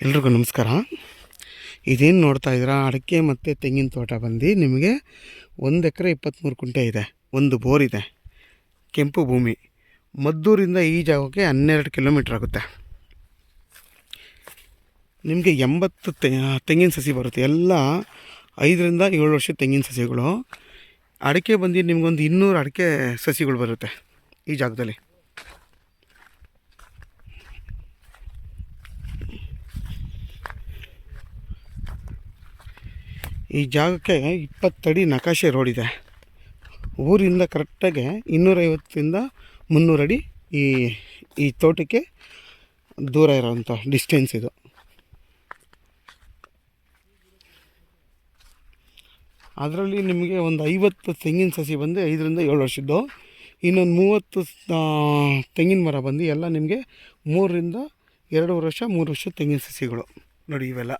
ಎಲ್ರಿಗೂ ನಮಸ್ಕಾರ. ಇದೇನು ನೋಡ್ತಾ ಇದ್ದೀರಾ, ಅಡಿಕೆ ಮತ್ತು ತೆಂಗಿನ ತೋಟ ಬಂದು ನಿಮಗೆ 1 ಎಕರೆ 23 ಕುಂಟೆ ಇದೆ, ಒಂದು ಬೋರ್ ಇದೆ, ಕೆಂಪು ಭೂಮಿ. ಮದ್ದೂರಿಂದ ಈ ಜಾಗಕ್ಕೆ 12 ಕಿಲೋಮೀಟ್ರ್ ಆಗುತ್ತೆ. ನಿಮಗೆ 80 ತೆಂಗಿನ ಸಸಿ ಬರುತ್ತೆ, ಎಲ್ಲ 5 ರಿಂದ 7 ವರ್ಷದ ತೆಂಗಿನ ಸಸಿಗಳು. ಅಡಿಕೆ ಬಂದು ನಿಮಗೊಂದು 200 ಅಡಿಕೆ ಸಸಿಗಳು ಬರುತ್ತೆ ಈ ಜಾಗದಲ್ಲಿ. ಈ ಜಾಗಕ್ಕೆ 20 ಅಡಿ ನಕಾಶೆ ರೋಡ್ ಇದೆ. ಊರಿಂದ ಕರೆಕ್ಟಾಗಿ 250 ರಿಂದ 300 ಅಡಿ ಈ ತೋಟಕ್ಕೆ ದೂರ ಇರೋವಂಥ ಡಿಸ್ಟೆನ್ಸ್ ಇದು. ಅದರಲ್ಲಿ ನಿಮಗೆ ಒಂದು 50 ತೆಂಗಿನ ಸಸಿ ಬಂದು 5 ರಿಂದ 7 ವರ್ಷದ್ದು, ಇನ್ನೊಂದು 30 ತೆಂಗಿನ ಮರ ಬಂದು ಎಲ್ಲ ನಿಮಗೆ 3 ರಿಂದ 2 ವರ್ಷ 3 ವರ್ಷದ ತೆಂಗಿನ ಸಸಿಗಳು ನೋಡಿ. ಇವೆಲ್ಲ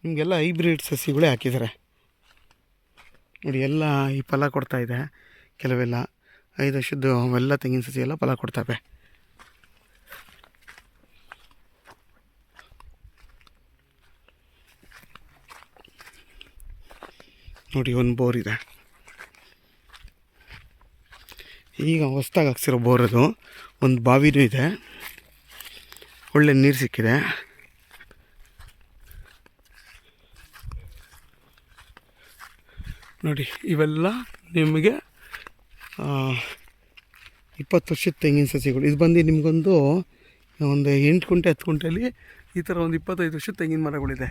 ನಿಮಗೆಲ್ಲ ಹೈಬ್ರಿಡ್ ಸಸಿಗಳೇ ಹಾಕಿದ್ದಾರೆ ನೋಡಿ. ಎಲ್ಲ ಈ ಫಲ ಕೊಡ್ತಾಯಿದೆ, ಕೆಲವೆಲ್ಲ 5 ವರ್ಷದ್ದು ಅವೆಲ್ಲ ತೆಂಗಿನ ಸಸಿ ಎಲ್ಲ ಫಲ ಕೊಡ್ತವೆ ನೋಡಿ. ಒಂದು ಬೋರ್ ಇದೆ, ಈಗ ಹೊಸ್ದಾಗಿ ಹಾಕ್ಸಿರೋ ಬೋರ್ ಅದು. ಒಂದು ಬಾವಿನೂ ಇದೆ, ಒಳ್ಳೆ ನೀರು ಸಿಕ್ಕಿದೆ. ನೋಡಿ, ಇವೆಲ್ಲ ನಿಮಗೆ 20 ವರ್ಷದ ತೆಂಗಿನ ಸಸಿಗಳು. ಇದು ಬಂದು ನಿಮಗೊಂದು 8 ಕುಂಟೆ 10 ಕುಂಟೆಯಲ್ಲಿ ಈ ಥರ ಒಂದು 25 ವರ್ಷದ ತೆಂಗಿನ ಮರಗಳಿದೆ.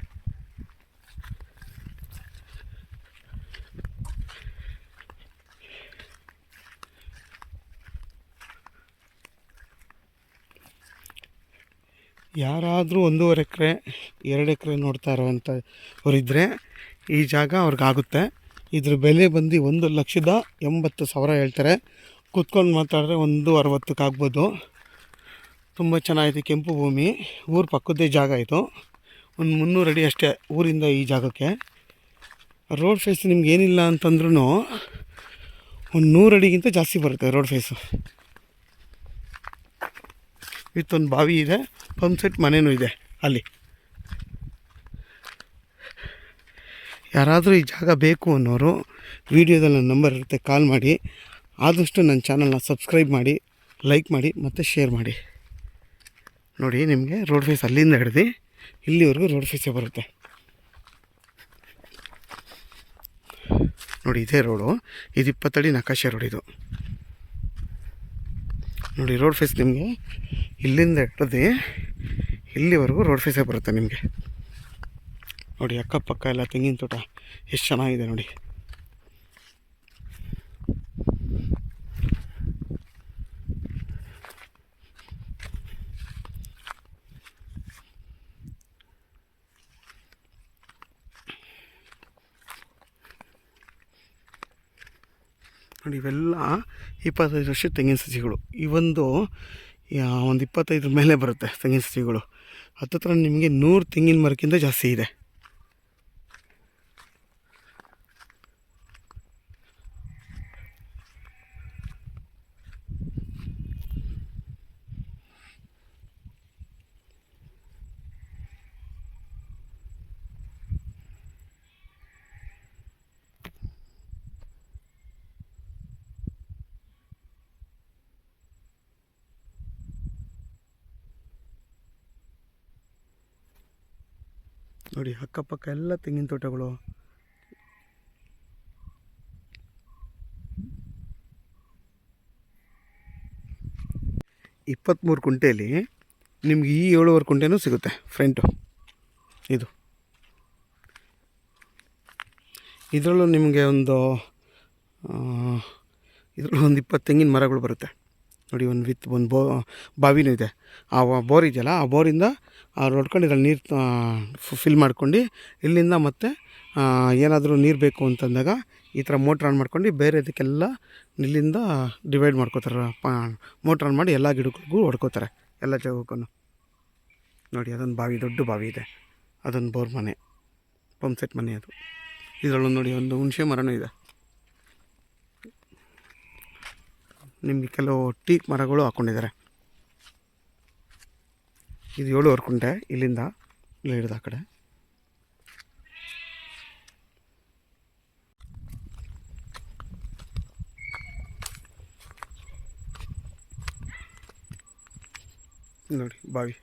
ಯಾರಾದರೂ 1.5 ಎಕರೆ 2 ಎಕರೆ ನೋಡ್ತಾ ಇರೋವಂಥವ್ರಿದ್ದರೆ ಈ ಜಾಗ ಅವ್ರಿಗಾಗುತ್ತೆ. ಇದ್ರ ಬೆಲೆ ಬಂದು 1,80,000 ಹೇಳ್ತಾರೆ. ಕೂತ್ಕೊಂಡು ಮಾತಾಡಿದ್ರೆ 1,60,000 ಆಗ್ಬೋದು. ತುಂಬ ಚೆನ್ನಾಗಿದೆ, ಕೆಂಪು ಭೂಮಿ, ಊರ ಪಕ್ಕದ್ದೇ ಜಾಗ ಇದು. ಒಂದು 300 ಅಡಿ ಅಷ್ಟೇ ಊರಿಂದ ಈ ಜಾಗಕ್ಕೆ. ರೋಡ್ ಫೇಸ್ ನಿಮ್ಗೆ ಏನಿಲ್ಲ ಅಂತಂದ್ರೂ ಒಂದು 100 ಅಡಿಗಿಂತ ಜಾಸ್ತಿ ಬರುತ್ತೆ ರೋಡ್ ಫೇಸು. ವಿತ್ ಒಂದು ಬಾವಿ ಇದೆ, ಪಂಪ್ ಸೆಟ್ ಮನೆಯೂ ಇದೆ ಅಲ್ಲಿ. ಯಾರಾದರೂ ಈ ಜಾಗ ಬೇಕು ಅನ್ನೋರು ವಿಡಿಯೋದಲ್ಲಿ ನನ್ನ ನಂಬರ್ ಇರುತ್ತೆ, ಕಾಲ್ ಮಾಡಿ. ಆದಷ್ಟು ನನ್ನ ಚಾನಲ್ನ ಸಬ್ಸ್ಕ್ರೈಬ್ ಮಾಡಿ, ಲೈಕ್ ಮಾಡಿ ಮತ್ತು ಶೇರ್ ಮಾಡಿ. ನೋಡಿ, ನಿಮಗೆ ರೋಡ್ ಫೇಸ್ ಅಲ್ಲಿಂದ ಹಿಡ್ದು ಇಲ್ಲಿವರೆಗೂ ರೋಡ್ ಫೇಸೇ ಬರುತ್ತೆ ನೋಡಿ. ಇದೇ ರೋಡು, ಇದು 20 ಅಡಿ ನಕಾಶೆ ರೋಡ್ ಇದು ನೋಡಿ. ರೋಡ್ ಫೇಸ್ ನಿಮಗೆ ಇಲ್ಲಿಂದ ಹಿಡ್ದು ಇಲ್ಲಿವರೆಗೂ ರೋಡ್ ಫೇಸೇ ಬರುತ್ತೆ ನಿಮಗೆ ನೋಡಿ. ಅಕ್ಕಪಕ್ಕ ಎಲ್ಲ ತೆಂಗಿನ ತೋಟ ಎಷ್ಟು ಚೆನ್ನಾಗಿದೆ ನೋಡಿ. ನೋಡಿ, ಇವೆಲ್ಲ 25 ವರ್ಷದ ತೆಂಗಿನ ಸಸಿಗಳು. ಒಂದು 25 ಮೇಲೆ ಬರುತ್ತೆ ತೆಂಗಿನ ಸಸಿಗಳು. ಹತ್ತತ್ರ ನಿಮಗೆ 100 ತೆಂಗಿನ ಮರಕ್ಕಿಂತ ಜಾಸ್ತಿ ಇದೆ. ನೋಡಿ, ಅಕ್ಕಪಕ್ಕ ಎಲ್ಲ ತೆಂಗಿನ ತೋಟಗಳು. ಇಪ್ಪತ್ತ್ಮೂರು ಕುಂಟೆಯಲ್ಲಿ ನಿಮ್ಗೆ ಈ 7.5 ಕುಂಟೆನೂ ಸಿಗುತ್ತೆ ಫ್ರಂಟು. ಇದರಲ್ಲೂ ನಿಮಗೆ ಒಂದು 20 ತೆಂಗಿನ ಮರಗಳು ಬರುತ್ತೆ ನೋಡಿ. ಒಂದು ಬಾವಿನೂ ಇದೆ. ಆ ಬೋರ್ ಇದೆಯಲ್ಲ, ಆ ಬೋರಿಂದ ಹೊಡ್ಕೊಂಡು ಇದ್ರಲ್ಲಿ ನೀರು ಫಿಲ್ ಮಾಡ್ಕೊಂಡು ಇಲ್ಲಿಂದ ಮತ್ತೆ ಏನಾದರೂ ನೀರು ಬೇಕು ಅಂತಂದಾಗ ಈ ಥರ ಮೋಟ್ರ್ ಆನ್ ಮಾಡ್ಕೊಂಡು ಬೇರೆದಕ್ಕೆಲ್ಲ ಇಲ್ಲಿಂದ ಡಿವೈಡ್ ಮಾಡ್ಕೋತಾರೆ. ಮೋಟ್ರ್ ಆನ್ ಮಾಡಿ ಎಲ್ಲ ಗಿಡಗಳಿಗೂ ಹೊಡ್ಕೋತಾರೆ, ಎಲ್ಲ ಜಾಗಕ್ಕೂ ನೋಡಿ. ಅದೊಂದು ಬಾವಿ, ದೊಡ್ಡ ಬಾವಿ ಇದೆ, ಅದೊಂದು ಬೋರ್ ಮನೆ, ಪಂಪ್ ಸೆಟ್ ಮನೆ ಅದು. ಇದರಲ್ಲೂ ನೋಡಿ ಒಂದು ಹುಣಸೆ ಮರನೂ ಇದೆ. ನಿಮಗೆ ಕೆಲವು ಟೀಕ್ ಮರಗಳು ಹಾಕ್ಕೊಂಡಿದ್ದಾರೆ. ಇದು 7 ಕುಂಟೆ ಇಲ್ಲಿಂದ ಇಲ್ಲಿ ಹಿಡಿದು ಆ ಕಡೆ. ನೋಡಿ ಬಾವಿ.